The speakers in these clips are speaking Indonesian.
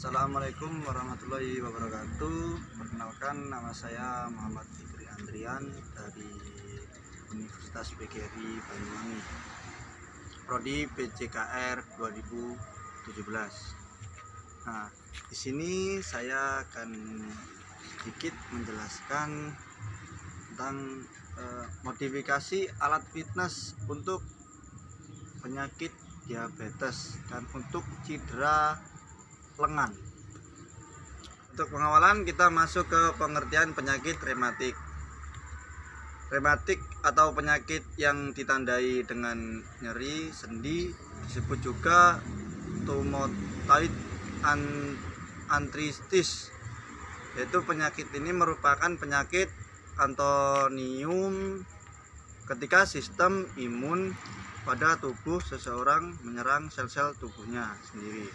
Assalamualaikum warahmatullahi wabarakatuh. Perkenalkan, nama saya Muhammad Fikri Andrian dari Universitas PGRI Banyuwangi, Prodi PJKR 2017. Nah, di sini saya akan sedikit menjelaskan tentang modifikasi alat fitness untuk penyakit diabetes dan untuk cedera lengan. Untuk pengawalan kita masuk ke pengertian penyakit rematik. Rematik atau penyakit yang ditandai dengan nyeri sendi disebut juga rheumatoid arthritis. Yaitu penyakit ini merupakan penyakit autoimun ketika sistem imun pada tubuh seseorang menyerang sel-sel tubuhnya sendiri.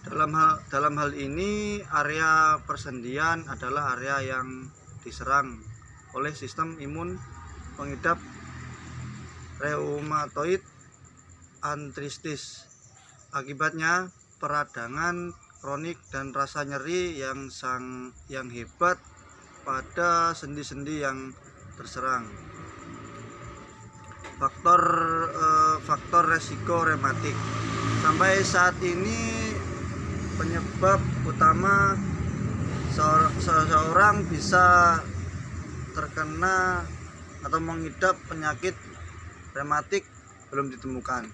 Dalam hal ini, area persendian adalah area yang diserang oleh sistem imun pengidap rheumatoid arthritis. Akibatnya peradangan kronik dan rasa nyeri yang hebat pada sendi-sendi yang terserang. Faktor resiko rematik. Sampai saat ini penyebab utama seseorang bisa terkena atau mengidap penyakit rematik belum ditemukan.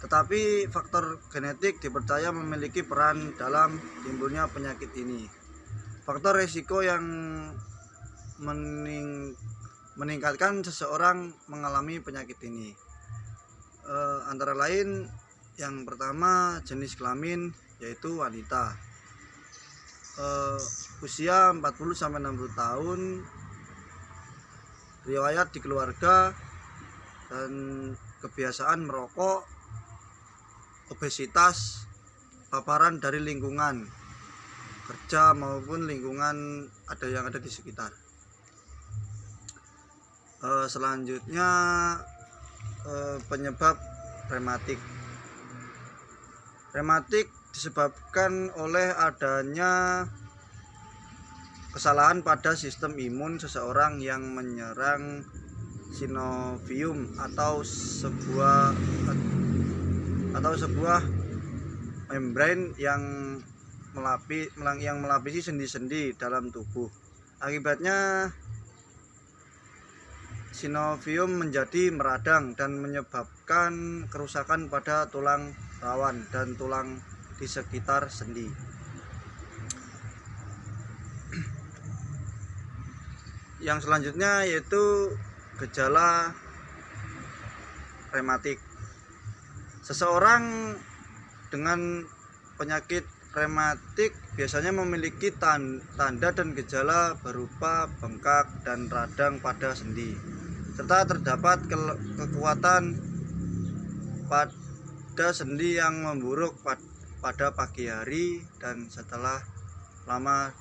Tetapi faktor genetik dipercaya memiliki peran dalam timbulnya penyakit ini. Faktor resiko yang meningkatkan seseorang mengalami penyakit ini antara lain, yang pertama jenis kelamin, yaitu wanita, usia 40-60 tahun, riwayat di keluarga, dan kebiasaan merokok, obesitas, paparan dari lingkungan kerja maupun lingkungan yang ada di sekitar. Selanjutnya penyebab rematik. Rematik disebabkan oleh adanya kesalahan pada sistem imun seseorang yang menyerang synovium atau sebuah membran yang melapisi sendi-sendi dalam tubuh. Akibatnya synovium menjadi meradang dan menyebabkan kerusakan pada tulang rawan dan tulang di sekitar sendi. Yang selanjutnya yaitu gejala rematik. Seseorang dengan penyakit rematik biasanya memiliki tanda dan gejala berupa bengkak dan radang pada sendi, serta terdapat kekuatan pada sendi yang memburuk pada pagi hari dan setelah lama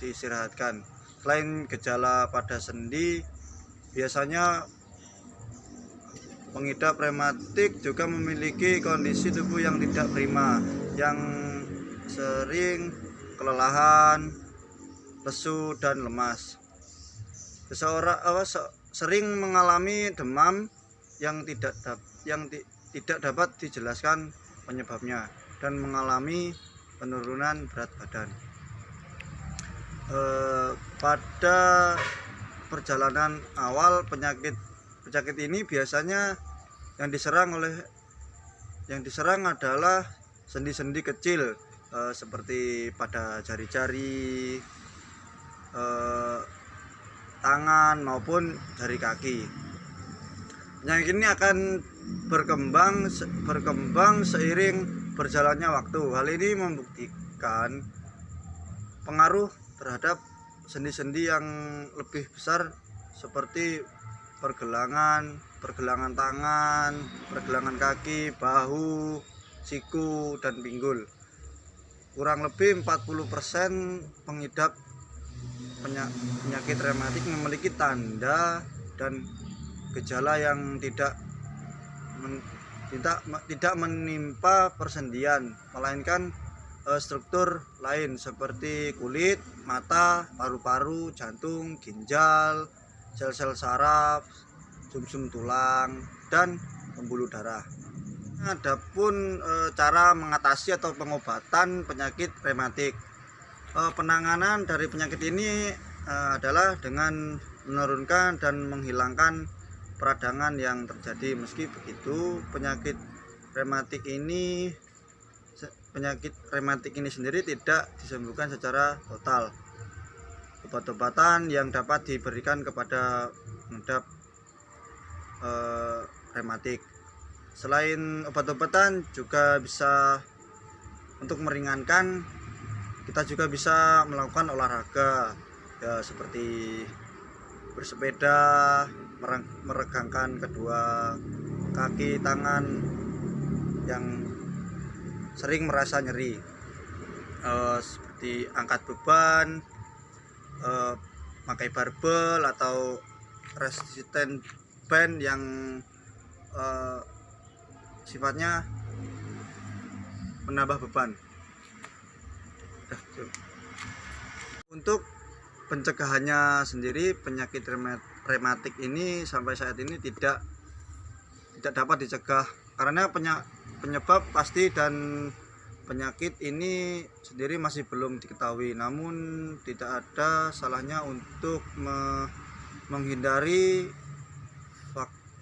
diistirahatkan. Selain gejala pada sendi, biasanya pengidap rematik juga memiliki kondisi tubuh yang tidak prima, yang sering kelelahan, lesu, dan lemas. Seseorang sering mengalami demam yang tidak dapat dijelaskan penyebabnya dan mengalami penurunan berat badan. Pada perjalanan awal penyakit ini biasanya yang diserang adalah sendi-sendi kecil, seperti pada jari-jari, tangan maupun jari kaki. Penyakit ini akan berkembang seiring berjalannya waktu. Hal ini membuktikan pengaruh terhadap sendi-sendi yang lebih besar seperti pergelangan tangan, pergelangan kaki, bahu, siku, dan pinggul. Kurang lebih 40% pengidap penyakit rematik memiliki tanda dan gejala yang tidak menimpa persendian, melainkan struktur lain seperti kulit, mata, paru-paru, jantung, ginjal, sel-sel saraf, sumsum tulang, dan pembuluh darah. Adapun cara mengatasi atau pengobatan penyakit rematik. Penanganan dari penyakit ini adalah dengan menurunkan dan menghilangkan peradangan yang terjadi. Meski begitu, penyakit rematik ini sendiri tidak disembuhkan secara total. Obat-obatan yang dapat diberikan kepada pengidap rematik. Selain obat-obatan juga bisa untuk meringankan, kita juga bisa melakukan olahraga ya, seperti bersepeda, meregangkan kedua kaki tangan yang sering merasa nyeri, seperti angkat beban, pakai barbel atau resistant band yang sifatnya menambah beban. Untuk pencegahannya sendiri, penyakit rematik ini sampai saat ini tidak dapat dicegah karena penyebab pasti dan penyakit ini sendiri masih belum diketahui. Namun tidak ada salahnya untuk menghindari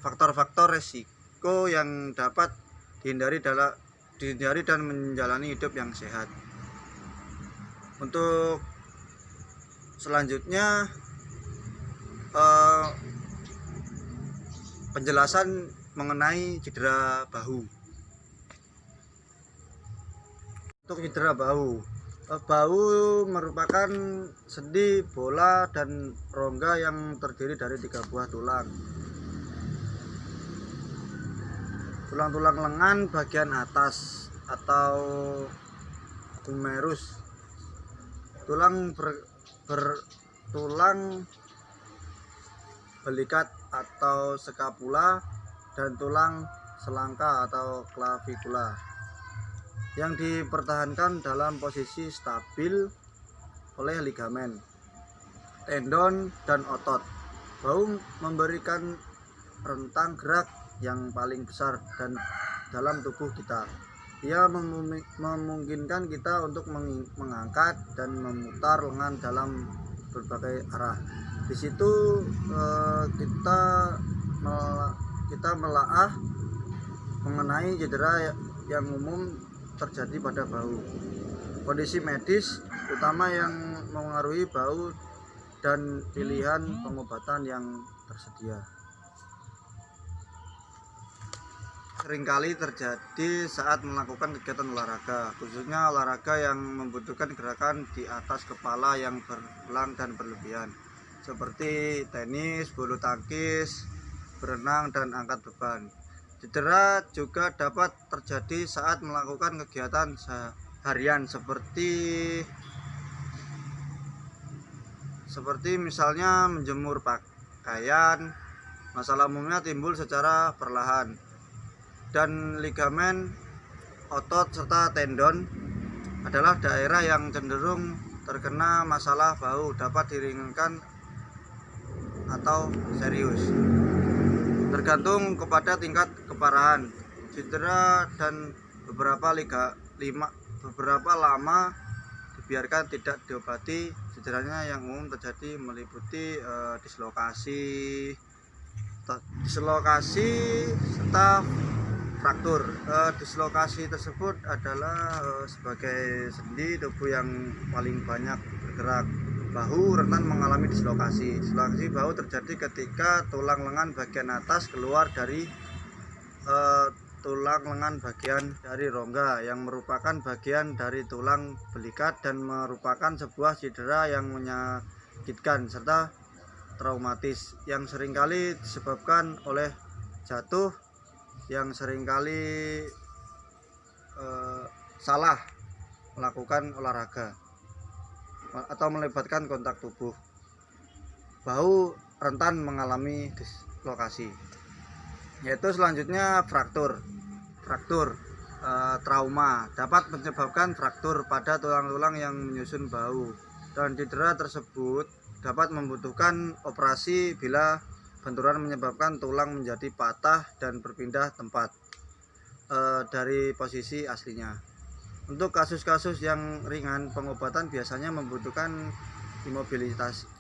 faktor-faktor resiko yang dapat dihindari dan menjalani hidup yang sehat. Untuk selanjutnya penjelasan mengenai cedera bahu. Untuk cedera bahu, merupakan sendi, bola, dan rongga yang terdiri dari 3 buah tulang. Tulang-tulang lengan bagian atas atau humerus, tulang bertulang belikat atau skapula, dan tulang selangka atau klavikula yang dipertahankan dalam posisi stabil oleh ligamen, tendon, dan otot. Bahu memberikan rentang gerak yang paling besar dan dalam tubuh kita. Ia memungkinkan kita untuk mengangkat dan memutar lengan dalam berbagai arah. Di situ kita melaah mengenai cedera yang umum terjadi pada bahu, kondisi medis utama yang mengaruhi bahu, dan pilihan pengobatan yang tersedia. Seringkali terjadi saat melakukan kegiatan olahraga, khususnya olahraga yang membutuhkan gerakan di atas kepala yang berulang dan berlebihan, seperti tenis, bulu tangkis, berenang, dan angkat beban. Cedera juga dapat terjadi saat melakukan kegiatan seharian seperti misalnya menjemur pakaian. Masalah umumnya timbul secara perlahan, dan ligamen, otot, serta tendon adalah daerah yang cenderung terkena masalah bahu, dapat diringankan atau serius tergantung kepada tingkat keparahan cedera, dan beberapa lama dibiarkan tidak diobati. Cederanya yang umum terjadi meliputi dislokasi serta fraktur. Dislokasi tersebut adalah sebagai sendi tubuh yang paling banyak bergerak. Bahu rentan mengalami dislokasi. Dislokasi bahu terjadi ketika tulang lengan bagian atas keluar dari tulang lengan bagian dari rongga yang merupakan bagian dari tulang belikat, dan merupakan sebuah cedera yang menyakitkan serta traumatis yang seringkali disebabkan oleh jatuh, yang seringkali salah melakukan olahraga atau melibatkan kontak tubuh. Bahu rentan mengalami dislokasi. Yaitu selanjutnya fraktur. trauma, dapat menyebabkan fraktur pada tulang-tulang yang menyusun bahu, dan cedera tersebut dapat membutuhkan operasi bila benturan menyebabkan tulang menjadi patah dan berpindah tempat dari posisi aslinya. Untuk kasus-kasus yang ringan, pengobatan biasanya membutuhkan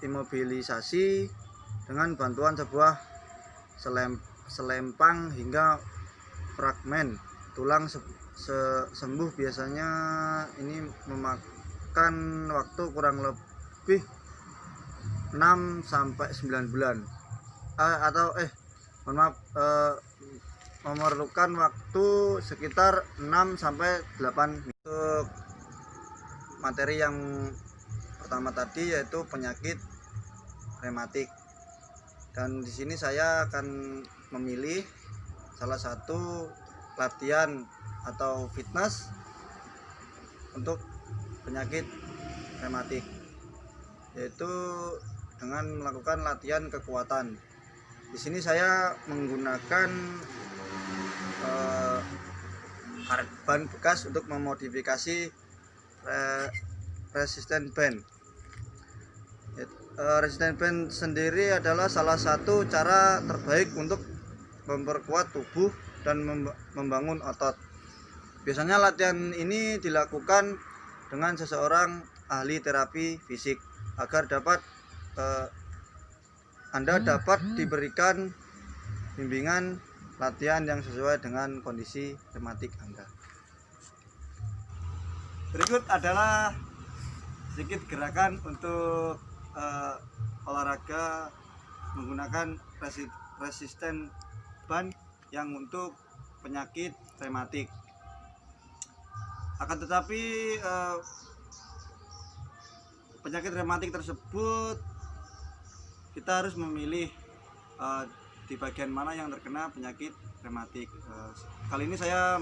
imobilisasi dengan bantuan sebuah selempang hingga fragmen tulang sembuh. Biasanya ini memakan waktu kurang lebih 6 sampai 9 bulan memerlukan waktu sekitar 6 sampai 8 untuk materi yang pertama tadi, yaitu penyakit rematik. Dan di sini saya akan memilih salah satu latihan atau fitness untuk penyakit rematik, yaitu dengan melakukan latihan kekuatan. Di sini saya menggunakan ban bekas untuk memodifikasi resisten band. Resisten band sendiri adalah salah satu cara terbaik untuk memperkuat tubuh dan membangun otot. Biasanya latihan ini dilakukan dengan seseorang ahli terapi fisik agar Anda dapat diberikan bimbingan latihan yang sesuai dengan kondisi rematik Anda. Berikut adalah sedikit gerakan untuk olahraga menggunakan resisten ban yang untuk penyakit rematik. Akan tetapi penyakit rematik tersebut kita harus memilih di bagian mana yang terkena penyakit rematik. Kali ini saya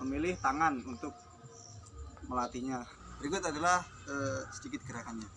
memilih tangan untuk melatihnya. Berikut adalah sedikit gerakannya.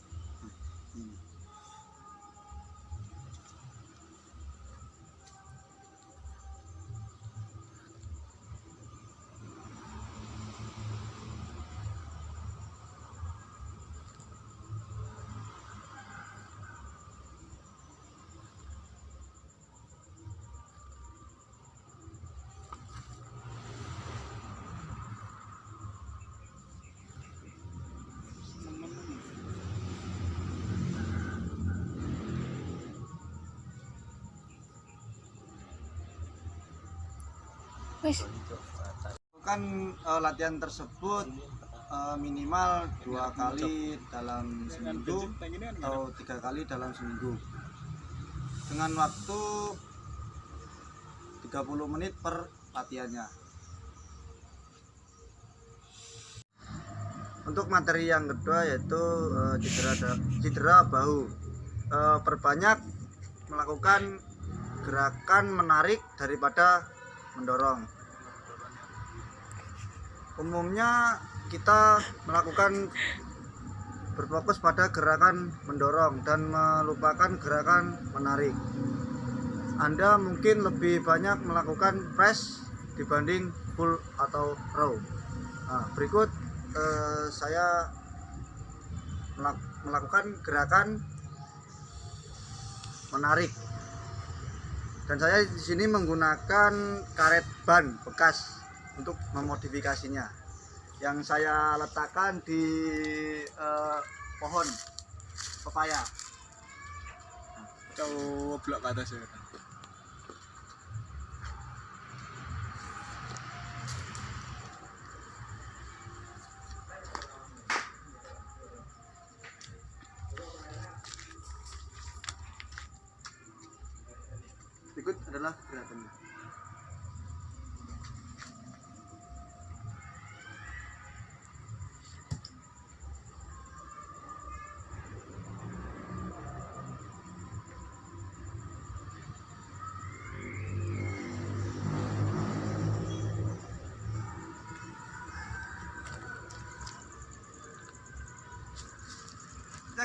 Lakukan latihan tersebut minimal 2 kali dalam seminggu atau 3 kali dalam seminggu dengan waktu 30 menit per latihannya. Untuk materi yang kedua yaitu cedera bahu. Perbanyak melakukan gerakan menarik daripada mendorong. Umumnya kita melakukan berfokus pada gerakan mendorong dan melupakan gerakan menarik. Anda mungkin lebih banyak melakukan press dibanding pull atau row. Berikut saya melakukan gerakan menarik, dan saya di sini menggunakan karet ban bekas untuk memodifikasinya, yang saya letakkan di pohon pepaya. Coba ke atas ya. Berikut adalah gerakannya.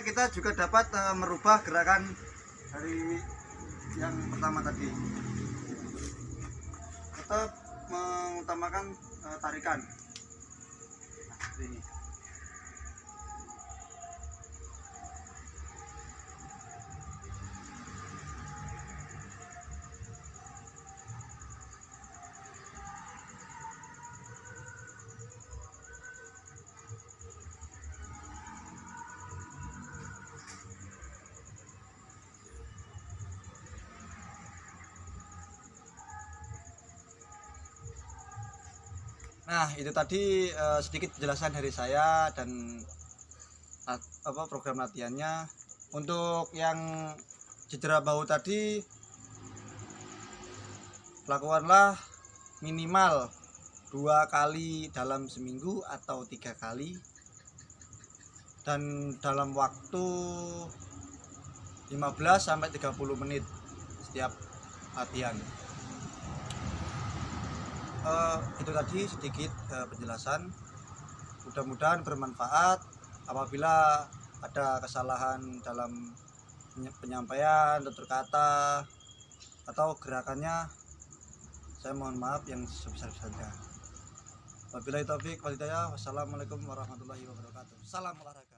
Kita juga dapat merubah gerakan dari yang pertama tadi. Tetap mengutamakan tarikan. Nah, ini. Nah, itu tadi sedikit penjelasan dari saya dan program latihannya. Untuk yang cedera bahu tadi, lakukanlah minimal 2 kali dalam seminggu atau 3 kali, dan dalam waktu 15-30 menit setiap latihan. Itu tadi sedikit penjelasan, mudah-mudahan bermanfaat. Apabila ada kesalahan dalam penyampaian, tutur kata atau gerakannya, saya mohon maaf yang sebesar-besarnya. Wabillahi taufik wal hidayah. Wassalamualaikum warahmatullahi wabarakatuh. Salam olahraga.